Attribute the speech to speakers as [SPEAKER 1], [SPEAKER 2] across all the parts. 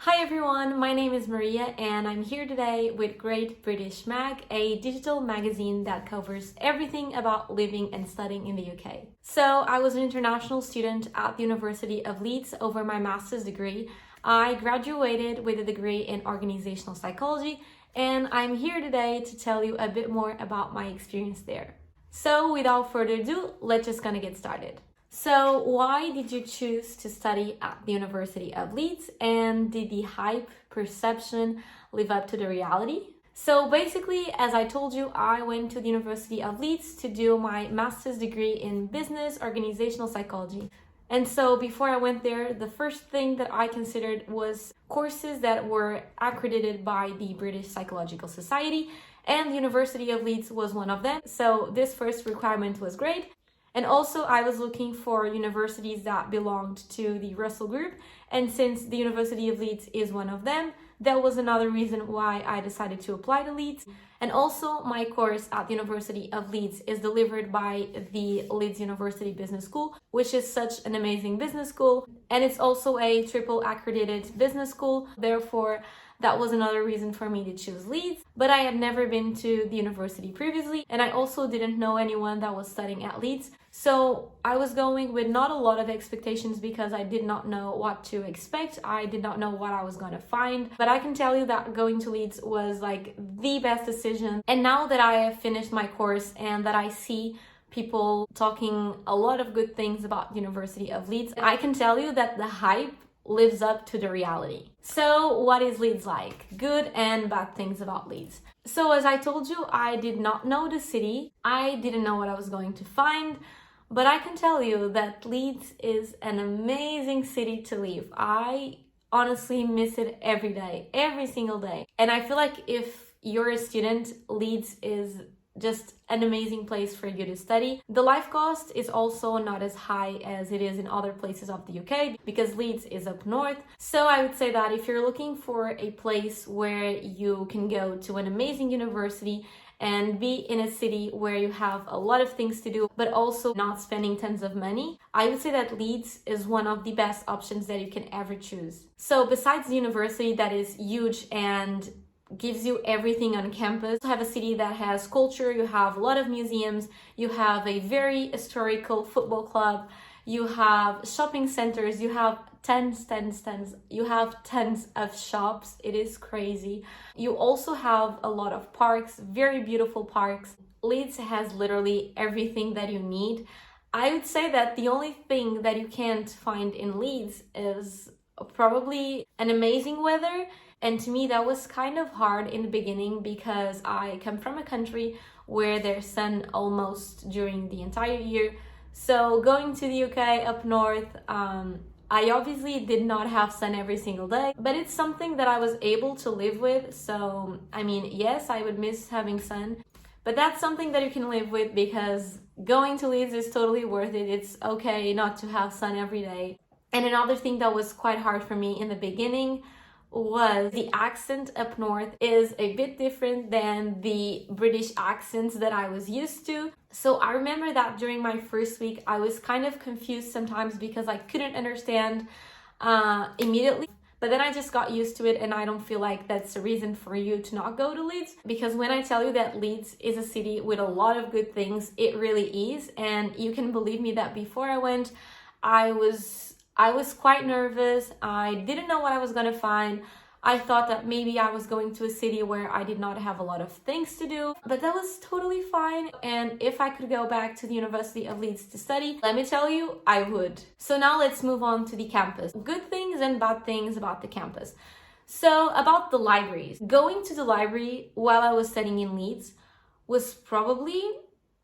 [SPEAKER 1] Hi everyone, my name is Maria and I'm here today with Great British Mag, a digital magazine that covers everything about living and studying in the UK. So I was an international student at the University of Leeds over my master's degree. I graduated with a degree in organizational psychology and I'm here today to tell you a bit more about my experience there. So without further ado, let's just gonna get started. So why did you choose to study at the University of Leeds, and did the hype perception live up to the reality? So basically, as I told you, I went to the University of Leeds to do my master's degree in business organizational psychology. And so before I went there, the first thing that I considered was courses that were accredited by the British Psychological Society, and the University of Leeds was one of them. So this first requirement was great. And also I was looking for universities that belonged to the Russell Group, and since the University of Leeds is one of them, that was another reason why I decided to apply to Leeds. And also my course at the University of Leeds is delivered by the Leeds University Business School, which is such an amazing business school, and it's also a triple accredited business school. Therefore, that was another reason for me to choose Leeds. But I had never been to the university previously, and I also didn't know anyone that was studying at Leeds. So I was going with not a lot of expectations because I did not know what to expect. I did not know what I was going to find. But I can tell you that going to Leeds was like the best decision. And now that I have finished my course and that I see people talking a lot of good things about the University of Leeds, I can tell you that the hype lives up to the reality. So what is Leeds like? Good and bad things about Leeds. So as I told you, I did not know the city. I didn't know what I was going to find, but I can tell you that Leeds is an amazing city to live. I honestly miss it every day, every single day. And I feel like if you're a student, Leeds is just an amazing place for you to study. The life cost is also not as high as it is in other places of the UK because Leeds is up north. So I would say that if you're looking for a place where you can go to an amazing university and be in a city where you have a lot of things to do, but also not spending tons of money, I would say that Leeds is one of the best options that you can ever choose. So besides the university that is huge and gives you everything on campus, you have a city that has culture, you have a lot of museums, you have a very historical football club, you have shopping centers, you have tons, you have tons of shops. It is crazy. You also have a lot of parks, very beautiful parks. Leeds has literally everything that you need. I would say that the only thing that you can't find in Leeds is probably an amazing weather. And to me, that was kind of hard in the beginning because I come from a country where there's sun almost during the entire year. So going to the UK up north, I obviously did not have sun every single day, but it's something that I was able to live with. So, I mean, yes, I would miss having sun, but that's something that you can live with because going to Leeds is totally worth it. It's okay not to have sun every day. And another thing that was quite hard for me in the beginning was the accent up north is a bit different than the British accents that I was used to. So I remember that during my first week, I was kind of confused sometimes because I couldn't understand immediately. But then I just got used to it, and I don't feel like that's a reason for you to not go to Leeds. Because when I tell you that Leeds is a city with a lot of good things, it really is. And you can believe me that before I went, I was quite nervous. I didn't know what I was going to find. I thought that maybe I was going to a city where I did not have a lot of things to do, but that was totally fine. And if I could go back to the University of Leeds to study, let me tell you, I would. So now let's move on to the campus. Good things and bad things about the campus. So about the libraries. Going to the library while I was studying in Leeds was probably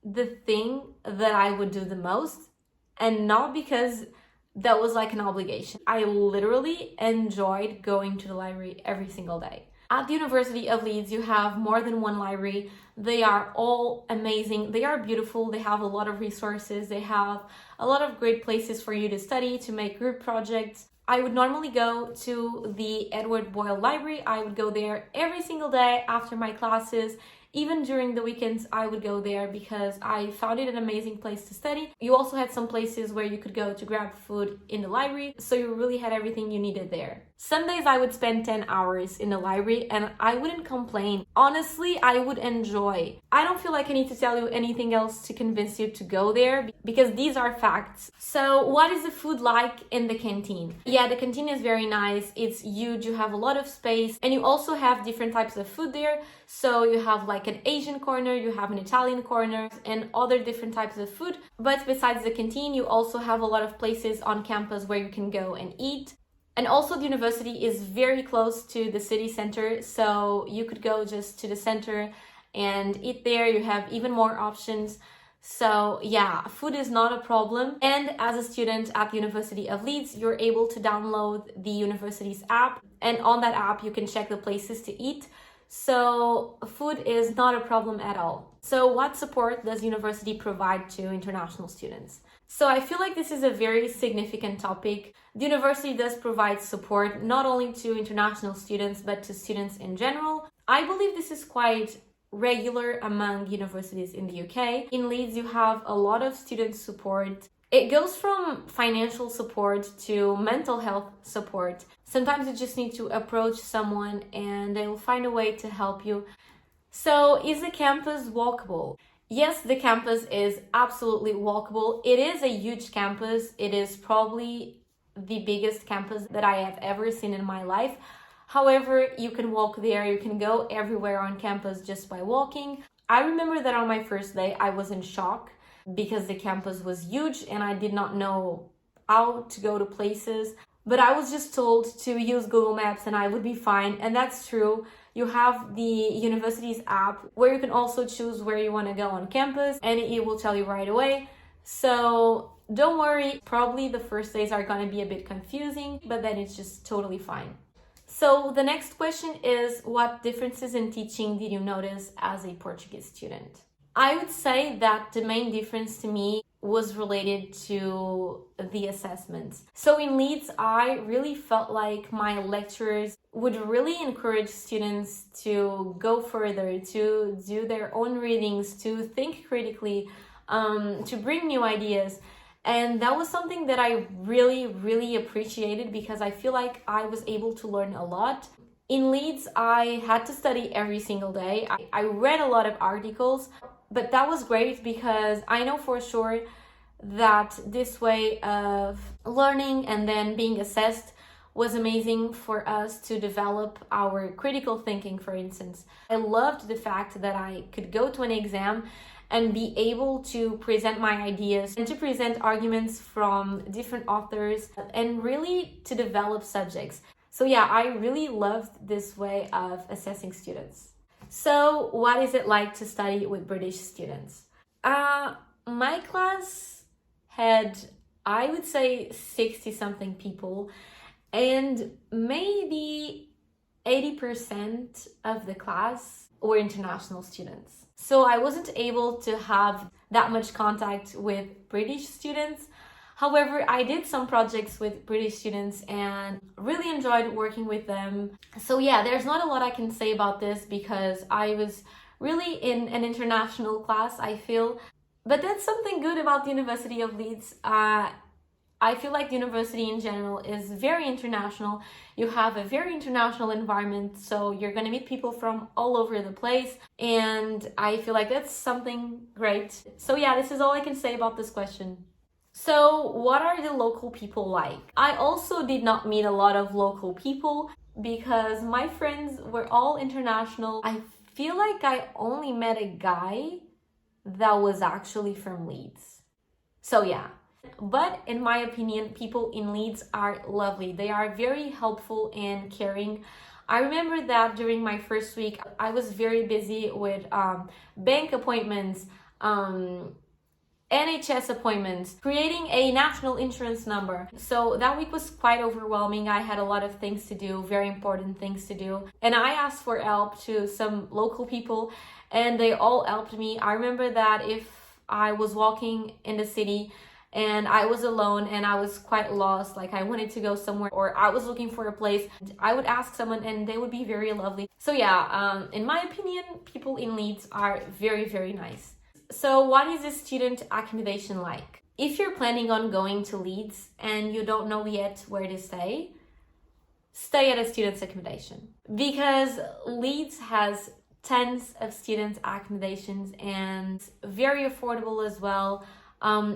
[SPEAKER 1] the thing that I would do the most, and not because that was like an obligation. I literally enjoyed going to the library every single day. At the University of Leeds, you have more than one library. They are all amazing. They are beautiful. They have a lot of resources. They have a lot of great places for you to study, to make group projects. I would normally go to the Edward Boyle Library. I would go there every single day after my classes. Even during the weekends, I would go there because I found it an amazing place to study. You also had some places where you could go to grab food in the library, so you really had everything you needed there. Some days I would spend 10 hours in the library and I wouldn't complain. Honestly, I would enjoy. I don't feel like I need to tell you anything else to convince you to go there because these are facts. So what is the food like in the canteen? Yeah, the canteen is very nice. It's huge. You have a lot of space and you also have different types of food there. So you have like an Asian corner, you have an Italian corner and other different types of food. But besides the canteen, you also have a lot of places on campus where you can go and eat. And also the university is very close to the city center, so you could go just to the center and eat there. You have even more options. So yeah, food is not a problem. And as a student at the University of Leeds, you're able to download the university's app. And on that app, you can check the places to eat. So food is not a problem at all. So what support does university provide to international students? So I feel like this is a very significant topic. The university does provide support not only to international students, but to students in general. I believe this is quite regular among universities in the UK. In Leeds, you have a lot of student support. It goes from financial support to mental health support. Sometimes you just need to approach someone and they'll find a way to help you. So is the campus walkable? Yes, the campus is absolutely walkable. It is a huge campus. It is probably the biggest campus that I have ever seen in my life. However, you can walk there. You can go everywhere on campus just by walking. I remember that on my first day, I was in shock because the campus was huge and I did not know how to go to places. But I was just told to use Google Maps and I would be fine. And that's true. You have the university's app where you can also choose where you want to go on campus and it will tell you right away. So don't worry, probably the first days are going to be a bit confusing, but then it's just totally fine. So the next question is, what differences in teaching did you notice as a Portuguese student? I would say that the main difference to me was related to the assessments. So in Leeds, I really felt like my lecturers would really encourage students to go further, to do their own readings, to think critically, to bring new ideas. And that was something that I really appreciated because I feel like I was able to learn a lot. In Leeds, I had to study every single day. I read a lot of articles, but that was great because I know for sure that this way of learning and then being assessed was amazing for us to develop our critical thinking, for instance. I loved the fact that I could go to an exam and be able to present my ideas and to present arguments from different authors and really to develop subjects. So yeah, I really loved this way of assessing students. So what is it like to study with British students? My class had, I would say, 60 something people, and maybe 80% of the class were international students. So I wasn't able to have that much contact with British students. However, I did some projects with British students and really enjoyed working with them. So yeah, there's not a lot I can say about this because I was really in an international class, I feel. But that's something good about the University of Leeds. I feel like the university in general is very international. You have a very international environment, so you're going to meet people from all over the place. And I feel like that's something great. So yeah, this is all I can say about this question. So what are the local people like? I also did not meet a lot of local people because my friends were all international. I feel like I only met a guy that was actually from Leeds. So yeah. But in my opinion, people in Leeds are lovely. They are very helpful and caring. I remember that during my first week, I was very busy with bank appointments, NHS appointments, creating a national insurance number. So that week was quite overwhelming. I had a lot of things to do, very important things to do. And I asked for help to some local people and they all helped me. I remember that if I was walking in the city and I was alone and I was quite lost. Like I wanted to go somewhere or I was looking for a place. I would ask someone and they would be very lovely. So yeah, in my opinion, people in Leeds are very, very nice. So what is the student accommodation like? If you're planning on going to Leeds and you don't know yet where to stay at a student's accommodation, because Leeds has tons of student accommodations and very affordable as well.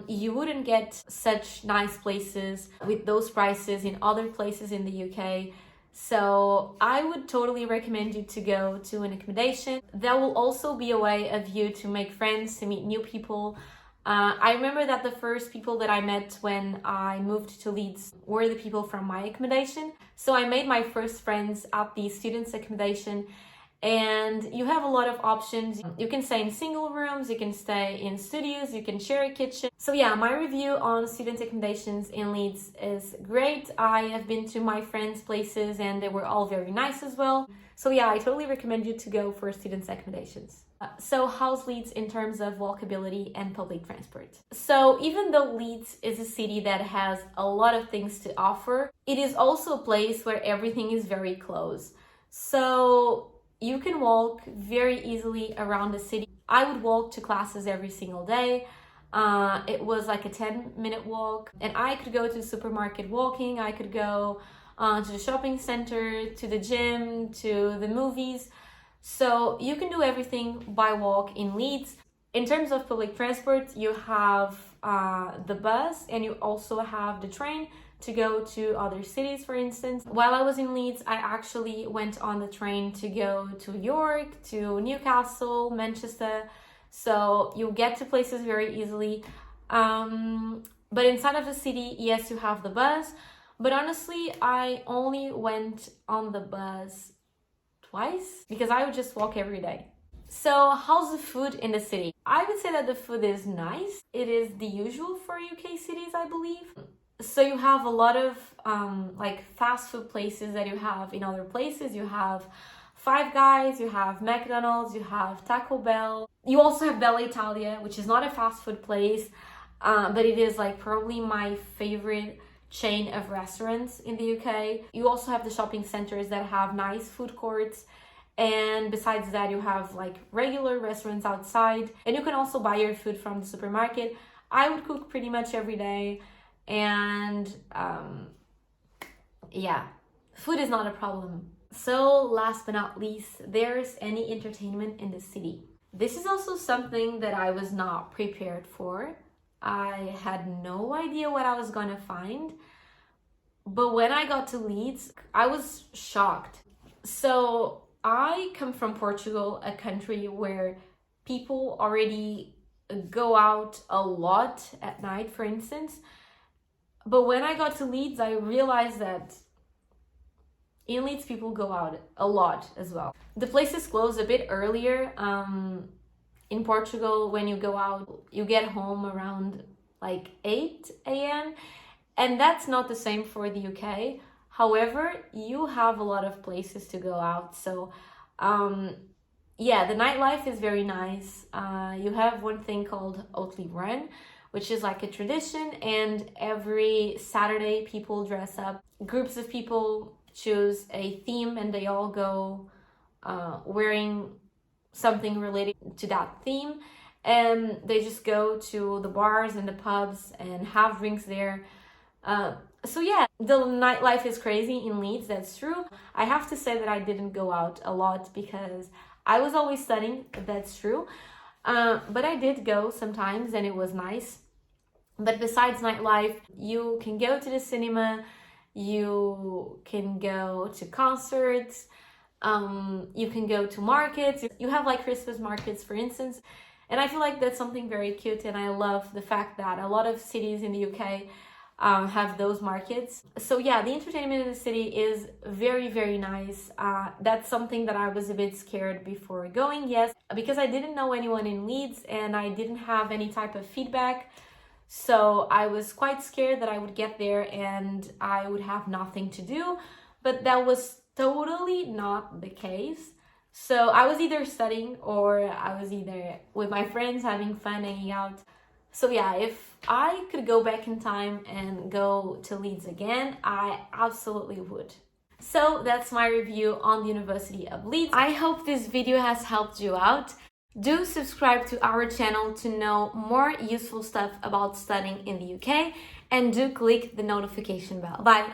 [SPEAKER 1] You wouldn't get such nice places with those prices in other places in the UK. So I would totally recommend you to go to an accommodation. That will also be a way of you to make friends, to meet new people. I remember that the first people that I met when I moved to Leeds were the people from my accommodation. So I made my first friends at the students' accommodation, and you have a lot of options. You can stay in single rooms, you can stay in studios, you can share a kitchen. So yeah, my review on student accommodations in Leeds is great. I have been to my friends' places and they were all very nice as well. So yeah, I totally recommend you to go for students' accommodations. So how's Leeds in terms of walkability and public transport? So even though Leeds is a city that has a lot of things to offer, it is also a place where everything is very close. So you can walk very easily around the city. I would walk to classes every single day. It was like a 10-minute walk, and I could go to the supermarket walking. I could go to the shopping center, to the gym, to the movies. So you can do everything by walk in Leeds. In terms of public transport, you have the bus and you also have the train to go to other cities, for instance. While I was in Leeds, I actually went on the train to go to York, to Newcastle, Manchester. So you get to places very easily. But inside of the city, yes, you have the bus. But honestly, I only went on the bus twice because I would just walk every day. So how's the food in the city? I would say that the food is nice. It is the usual for UK cities, I believe. So you have a lot of like fast food places that you have in other places. You have Five Guys, you have McDonald's, you have Taco Bell. You also have Bella Italia, which is not a fast food place, but it is like probably my favorite chain of restaurants in the UK. You also have the shopping centers that have nice food courts. And besides that, you have like regular restaurants outside. And you can also buy your food from the supermarket. I would cook pretty much every day. And yeah, food is not a problem. So last but not least, there's any entertainment in the city. This is also something that I was not prepared for. I had no idea what I was gonna find. But when I got to Leeds, I was shocked. So I come from Portugal, a country where people already go out a lot at night, for instance. But when I got to Leeds, I realized that in Leeds, people go out a lot as well. The places close a bit earlier. In Portugal, when you go out, you get home around like 8 a.m. And that's not the same for the UK. However, you have a lot of places to go out. So yeah, the nightlife is very nice. You have one thing called Otley Run, which is like a tradition, and every Saturday people dress up. Groups of people choose a theme and they all go wearing something related to that theme, and they just go to the bars and the pubs and have drinks there. So yeah, the nightlife is crazy in Leeds, that's true. I have to say that I didn't go out a lot because I was always studying, that's true. But I did go sometimes and it was nice. But besides nightlife, you can go to the cinema, you can go to concerts, you can go to markets. You have like Christmas markets, for instance. And I feel like that's something very cute, and I love the fact that a lot of cities in the UK have those markets. So yeah, the entertainment in the city is very, very nice. That's something that I was a bit scared before going, yes, because I didn't know anyone in Leeds and I didn't have any type of feedback. So I was quite scared that I would get there and I would have nothing to do, but that was totally not the case. So I was either studying or I was either with my friends having fun, hanging out. So yeah, if I could go back in time and go to Leeds again, I absolutely would. So that's my review on the University of Leeds. I hope this video has helped you out. Do subscribe to our channel to know more useful stuff about studying in the UK, and do click the notification bell. Bye!